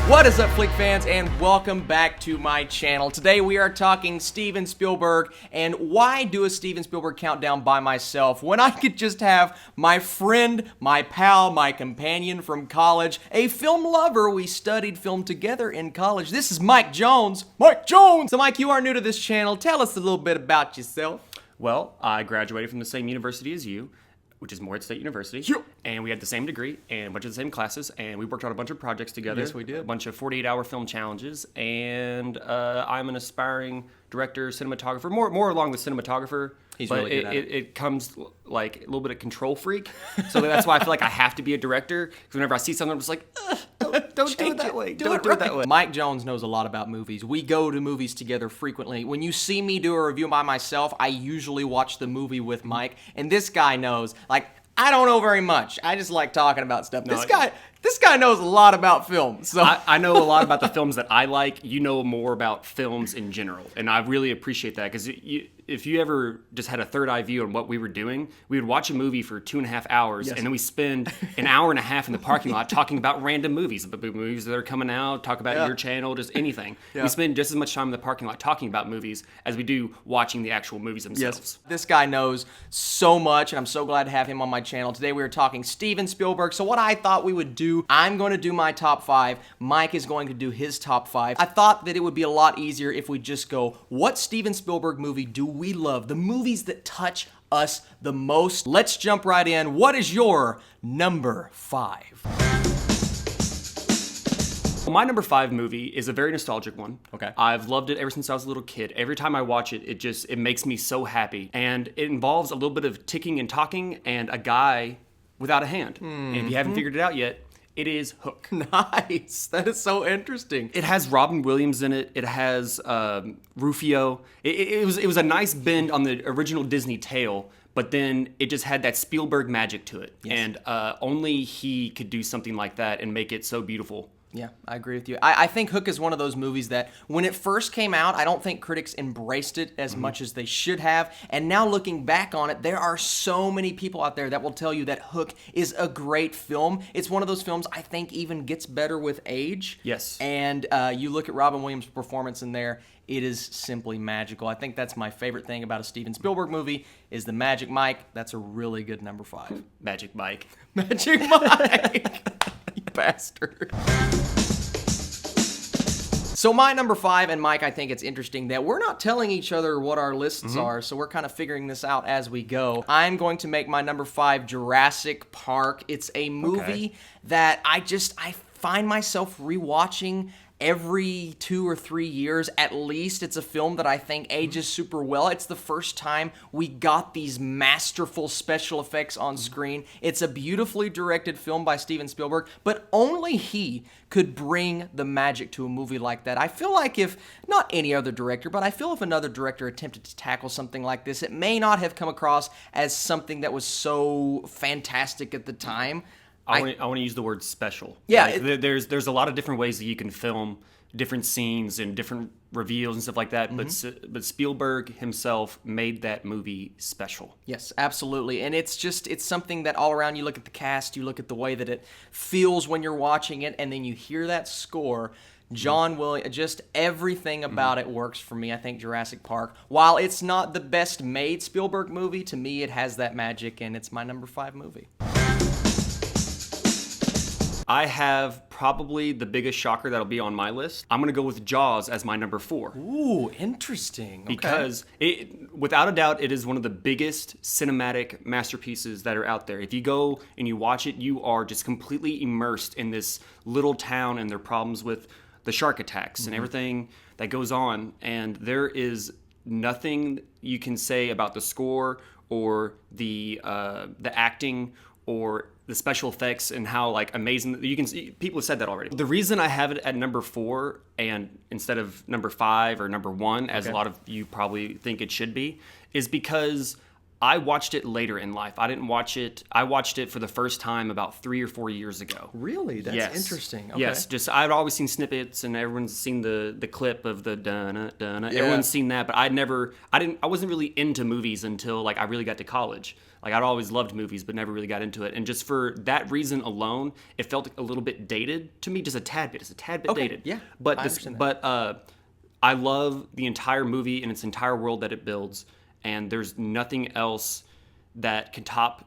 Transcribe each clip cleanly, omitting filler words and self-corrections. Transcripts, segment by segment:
What is up, Flick fans, and welcome back to my channel. Today we are talking Steven Spielberg, and why do a Steven Spielberg countdown by myself when I could just have my friend, my pal, my companion from college, a film lover. We studied film together in college. This is Mike Jones. Mike Jones! So Mike, you are new to this channel. Tell us a little bit about yourself. Well, I graduated from the same university as you, which is Morehead State University. Yep. And we had the same degree and went to the same classes, and we worked on a bunch of projects together. Yes, we did. A bunch of 48-hour film challenges, and I'm an aspiring director, cinematographer, more along the cinematographer. He's but really good at it. It comes like a little bit of control freak, so that's why I feel like I have to be a director, because whenever I see something, I'm just like, don't do it that way. Don't do it that way. Mike Jones knows a lot about movies. We go to movies together frequently. When you see me do a review by myself, I usually watch the movie with Mike, and this guy knows, like, I don't know very much. I just like talking about stuff. No, This guy knows a lot about film. So I know a lot about the films that I like. You know more about films in general, and I really appreciate that, because if you ever just had a third eye view on what we were doing, we would watch a movie for 2.5 hours, Yes. and then we spend an hour and a half in the parking lot talking about random movies, about movies that are coming out, talk about your channel, just anything. Yeah. We spend just as much time in the parking lot talking about movies as we do watching the actual movies themselves. yes, this guy knows so much, and I'm so glad to have him on my channel. Today we are talking Steven Spielberg. So what I thought we would do, I'm going to do my top 5. Mike is going to do his top 5. I thought that it would be a lot easier if we just go, what Steven Spielberg movie do we love? The movies that touch us the most. Let's jump right in. What is your number 5? My number 5 movie is a very nostalgic one. Okay. I've loved it ever since I was a little kid. Every time I watch it, it makes me so happy. And it involves a little bit of ticking and talking and a guy without a hand. And if you haven't figured it out yet, it is Hook. Nice. That is so interesting. It has Robin Williams in it. It has Rufio. It was a nice bend on the original Disney tale, but then it just had that Spielberg magic to it. Yes. And only he could do something like that and make it so beautiful. Yeah, I agree with you. I think Hook is one of those movies that when it first came out, I don't think critics embraced it as much as they should have. And now looking back on it, there are so many people out there that will tell you that Hook is a great film. It's one of those films I think even gets better with age. Yes. And you look at Robin Williams' performance in there, it is simply magical. I think that's my favorite thing about a Steven Spielberg movie is the magic. Mike, that's a really good number 5. Magic Mike. Magic Mike. You bastard. So my number 5, and Mike, I think it's interesting that we're not telling each other what our lists are, so we're kind of figuring this out as we go. I'm going to make my number 5 Jurassic Park. It's a movie that I find myself rewatching every 2 or 3 years at least. It's a film that I think ages super well. It's the first time we got these masterful special effects on screen. It's a beautifully directed film by Steven Spielberg, but only he could bring the magic to a movie like that. I feel like if, not any other director, but I feel if another director attempted to tackle something like this, it may not have come across as something that was so fantastic at the time. I want to use the word special. Yeah, Like, there's a lot of different ways that you can film different scenes and different reveals and stuff like that. But Spielberg himself made that movie special. Yes, absolutely. And it's something that all around, you look at the cast, you look at the way that it feels when you're watching it, and then you hear that score. John Williams, just everything about it works for me. I think Jurassic Park, while it's not the best made Spielberg movie, to me it has that magic, and it's my number 5 movie. I have probably the biggest shocker that'll be on my list. I'm going to go with Jaws as my number 4. Ooh, interesting. Okay. Because, without a doubt, it is one of the biggest cinematic masterpieces that are out there. If you go and you watch it, you are just completely immersed in this little town and their problems with the shark attacks and everything that goes on. And there is nothing you can say about the score or the acting or the special effects and how like amazing you can see. People have said that already. The reason I have it at number 4 and instead of number 5 or number 1, as a lot of you probably think it should be, is because I watched it later in life. I didn't watch it. I watched it for the first time about 3 or 4 years ago. Really? That's Yes. interesting. Okay. Yes, just I've always seen snippets, and everyone's seen the clip of the dun dun. Yeah. Everyone's seen that, but I wasn't really into movies until like I really got to college. Like I'd always loved movies, but never really got into it. And just for that reason alone, it felt a little bit dated to me, just a tad bit. It's a tad bit Okay, dated. yeah, But I this, understand but I love the entire movie and its entire world that it builds. And there's nothing else that can top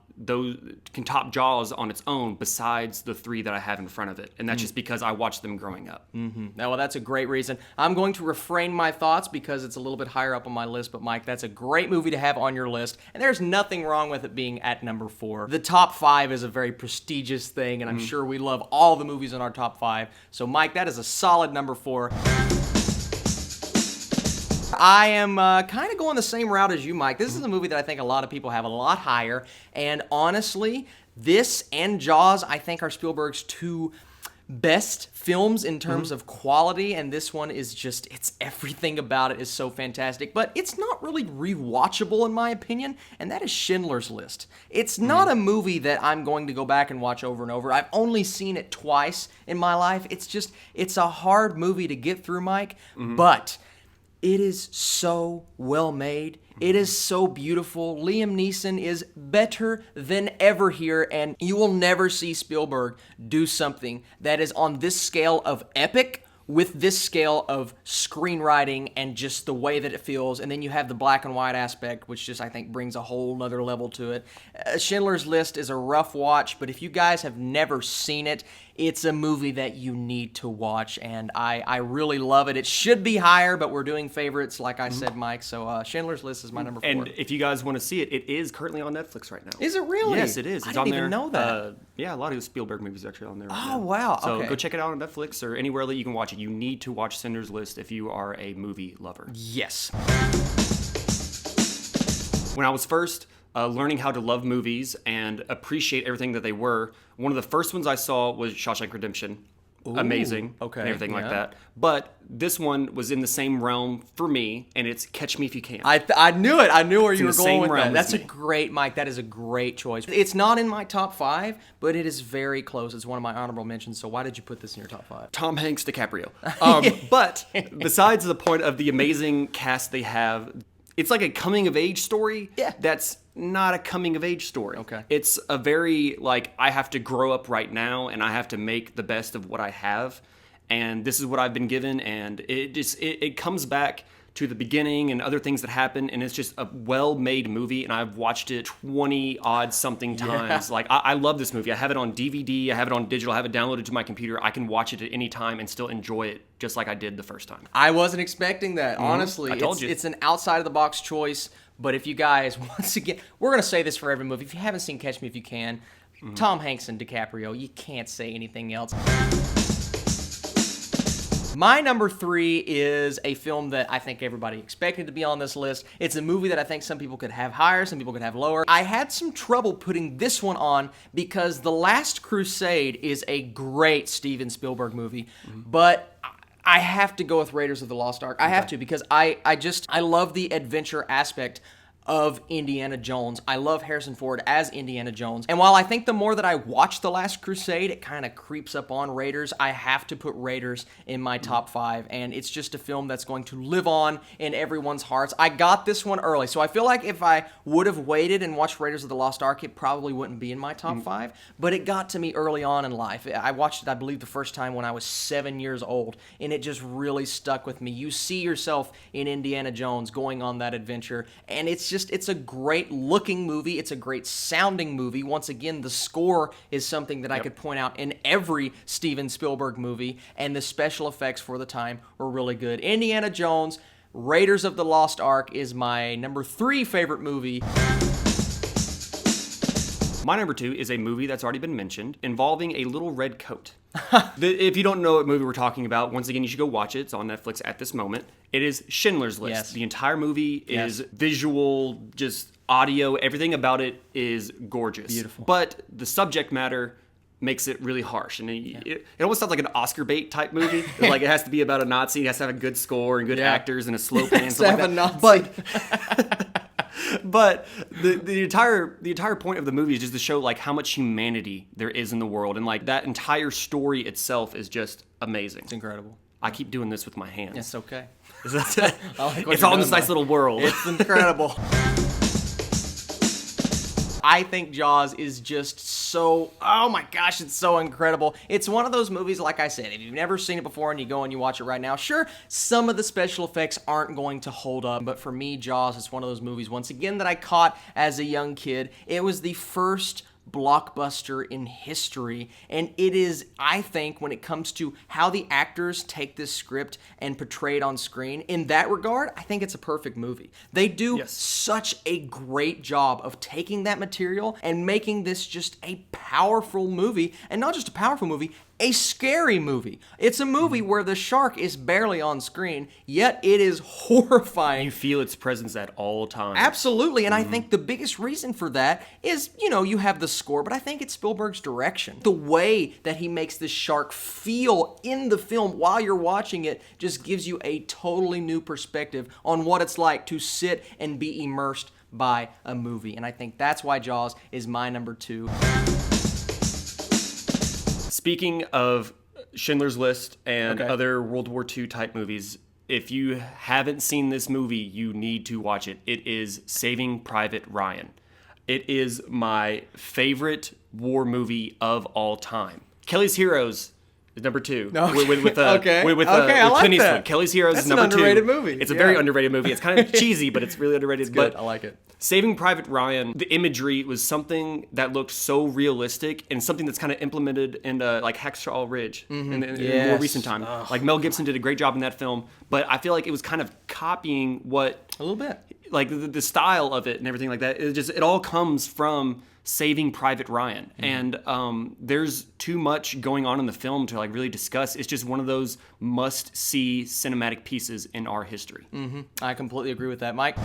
Jaws on its own besides the 3 that I have in front of it. And that's just because I watched them growing up. Well, that's a great reason. I'm going to refrain my thoughts because it's a little bit higher up on my list, but Mike, that's a great movie to have on your list, and there's nothing wrong with it being at number 4. The top 5 is a very prestigious thing, and I'm sure we love all the movies in our top 5. So, Mike, that is a solid number 4. I am kind of going the same route as you, Mike. This is a movie that I think a lot of people have a lot higher. And honestly, this and Jaws, I think, are Spielberg's 2 best films in terms of quality. And this one is just, it's everything about it is so fantastic. But it's not really rewatchable, in my opinion. And that is Schindler's List. It's not a movie that I'm going to go back and watch over and over. I've only seen it twice in my life. It's a hard movie to get through, Mike. But it is so well made. It is so beautiful. Liam Neeson is better than ever here, and you will never see Spielberg do something that is on this scale of epic with this scale of screenwriting and just the way that it feels. And then you have the black and white aspect, which just, I think, brings a whole nother level to it. Schindler's List is a rough watch, but if you guys have never seen it, it's a movie that you need to watch, and I really love it. It should be higher, but we're doing favorites, like I said, Mike. So Schindler's List is my number 4. And if you guys want to see it, it is currently on Netflix right now. Is it really? Yes, it is. I It's didn't on there. even know that. Yeah, a lot of Spielberg movies are actually on there. Right Oh, now. wow. So Okay. go check it out on Netflix or anywhere that you can watch it. You need to watch Schindler's List if you are a movie lover. Yes. When I was first learning how to love movies and appreciate everything that they were, one of the first ones I saw was Shawshank Redemption. Amazing. okay, And everything like yeah. that. But this one was in the same realm for me, and it's Catch Me If You Can. I knew it. I knew where you were the going same with realm that. as That's a me. great, Mike. That is a great choice. It's not in my top 5, but it is very close. It's one of my honorable mentions. So why did you put this in your top 5? Tom Hanks, DiCaprio. But besides the point of the amazing cast they have, it's like a coming of age story. Yeah. That's not a coming of age story. Okay. It's a very like I have to grow up right now and I have to make the best of what I have, and this is what I've been given, and it comes back to the beginning and other things that happen, and it's just a well-made movie, and I've watched it 20-odd something times. Like, I love this movie. I have it on DVD, I have it on digital, I have it downloaded to my computer. I can watch it at any time and still enjoy it just like I did the first time. I wasn't expecting that, honestly. I told you. It's an outside-of-the-box choice, but if you guys, once again, we're going to say this for every movie. If you haven't seen Catch Me If You Can, Tom Hanks and DiCaprio, you can't say anything else. My number 3 is a film that I think everybody expected to be on this list. It's a movie that I think some people could have higher, some people could have lower. I had some trouble putting this one on because The Last Crusade is a great Steven Spielberg movie, but I have to go with Raiders of the Lost Ark. I have to because I love the adventure aspect of Indiana Jones. I love Harrison Ford as Indiana Jones. And while I think the more that I watch The Last Crusade, it kind of creeps up on Raiders, I have to put Raiders in my top 5. And it's just a film that's going to live on in everyone's hearts. I got this one early, so I feel like if I would have waited and watched Raiders of the Lost Ark, it probably wouldn't be in my top 5. But it got to me early on in life. I watched it, I believe, the first time when I was 7 years old, and it just really stuck with me. You see yourself in Indiana Jones going on that adventure, and it's a great looking movie. It's a great sounding movie. Once again, the score is something that I could point out in every Steven Spielberg movie, and the special effects for the time were really good. Indiana Jones, Raiders of the Lost Ark is my number 3 favorite movie. My number 2 is a movie that's already been mentioned, involving a little red coat. If you don't know what movie we're talking about, once again, you should go watch it. It's on Netflix at this moment. It is Schindler's List. Yes. The entire movie is visual, just audio. Everything about it is gorgeous. Beautiful. But the subject matter makes it really harsh. And it almost sounds like an Oscar bait type movie. Like it has to be about a Nazi. It has to have a good score and good actors and a slow pan and stuff like that. Nazi. But the entire point of the movie is just to show like how much humanity there is in the world, and like that entire story itself is just amazing. It's incredible. I keep doing this with my hands. It's okay. It's all in this nice little world. It's incredible. I think Jaws is just so, oh my gosh, it's so incredible. It's one of those movies, like I said, if you've never seen it before and you go and you watch it right now, sure, some of the special effects aren't going to hold up, but for me, Jaws is one of those movies, once again, that I caught as a young kid. It was the first blockbuster in history, and it is, I think, when it comes to how the actors take this script and portray it on screen, in that regard, I think it's a perfect movie. They do such a great job of taking that material and making this just a powerful movie, and not just a powerful movie, a scary movie. It's a movie where the shark is barely on screen, yet it is horrifying. You feel its presence at all times. Absolutely, and I think the biggest reason for that is, you know, you have the score, but I think it's Spielberg's direction. The way that he makes this shark feel in the film while you're watching it just gives you a totally new perspective on what it's like to sit and be immersed by a movie, and I think that's why Jaws is my number 2. Speaking of Schindler's List and other World War II type movies, if you haven't seen this movie, you need to watch it. It is Saving Private Ryan. It is my favorite war movie of all time. Kelly's Heroes is number 2. Okay. With I like Clint Eastwood. that. Kelly's Heroes That's is number 2. an underrated movie. It's a very underrated movie. It's kind of cheesy, but it's really underrated. It's good. But I like it. Saving Private Ryan, the imagery was something that looked so realistic and something that's kind of implemented in like Hacksaw Ridge in more recent time. Like Mel Gibson did a great job in that film, but I feel like it was kind of copying what a little bit, like the style of it and everything like that. It all comes from Saving Private Ryan, and there's too much going on in the film to like really discuss. It's just one of those must-see cinematic pieces in our history. I completely agree with that, Mike.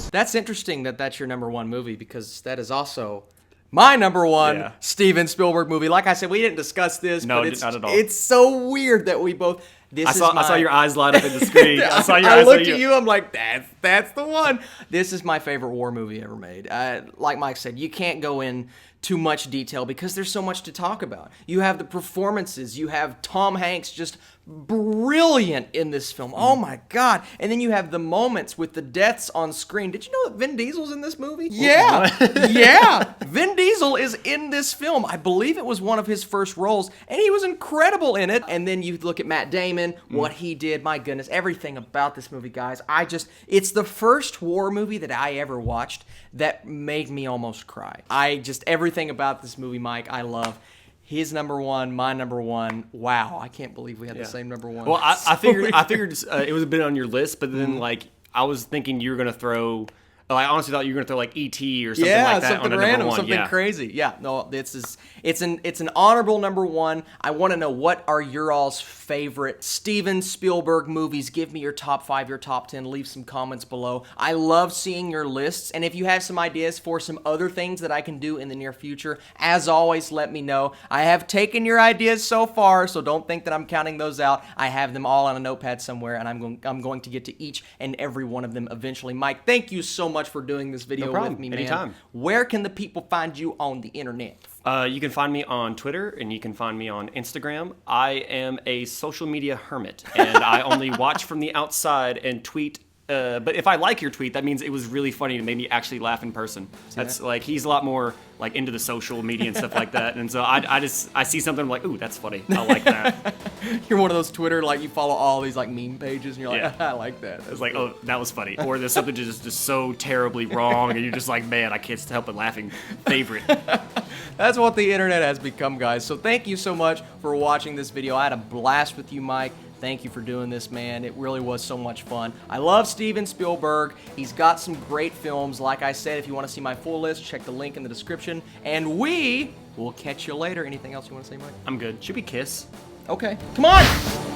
That's interesting that that's your number 1 movie, because that is also my number 1 Steven Spielberg movie. Like I said, we didn't discuss this, no, but it's not at all. It's so weird that we both. I saw your eyes light up in the screen. I looked at you. I'm like, that's the one. This is my favorite war movie ever made. Like Mike said, you can't go in too much detail because there's so much to talk about. You have the performances. You have Tom Hanks just brilliant in this film. Oh my God. And then you have the moments with the deaths on screen. Did you know that Vin Diesel's in this movie? Yeah. Yeah. Vin Diesel is in this film. I believe it was one of his first roles, and he was incredible in it. And then you look at Matt Damon, what he did. My goodness, everything about this movie, guys. It's the first war movie that I ever watched that made me almost cry. Everything about this movie, Mike, I love. His number 1, my number 1. Wow, I can't believe we had the same number 1. Well, I figured it was a bit on your list, but then like I was thinking you were gonna throw. I honestly thought you were gonna throw like E.T. or something like that something on a random, number 1. something crazy. Yeah, no, it's an honorable number 1. I want to know, what are your all's favorite Steven Spielberg movies? Give me your top 5, your top 10. Leave some comments below. I love seeing your lists, and if you have some ideas for some other things that I can do in the near future, as always, let me know. I have taken your ideas so far, so don't think that I'm counting those out. I have them all on a notepad somewhere, and I'm going to get to each and every one of them eventually. Mike, thank you so much for doing this video with me, man. Anytime. Where can the people find you on the internet? You can find me on Twitter, and you can find me on Instagram. I am a social media hermit, and I only watch from the outside and tweet. But if I like your tweet, that means it was really funny and made me actually laugh in person. That's like, he's a lot more like into the social media and stuff like that. And so I see something, I'm like, ooh, that's funny. I like that. You're one of those Twitter, like, you follow all these like meme pages and you're like, I like that. It's like, oh, that was funny. Or there's something just so terribly wrong and you're just like, man, I can't help but laughing. Favorite. That's what the internet has become, guys. So thank you so much for watching this video. I had a blast with you, Mike. Thank you for doing this, man. It really was so much fun. I love Steven Spielberg. He's got some great films. Like I said, if you want to see my full list, check the link in the description. And we will catch you later. Anything else you want to say, Mike? I'm good. Should we kiss? Okay. Come on!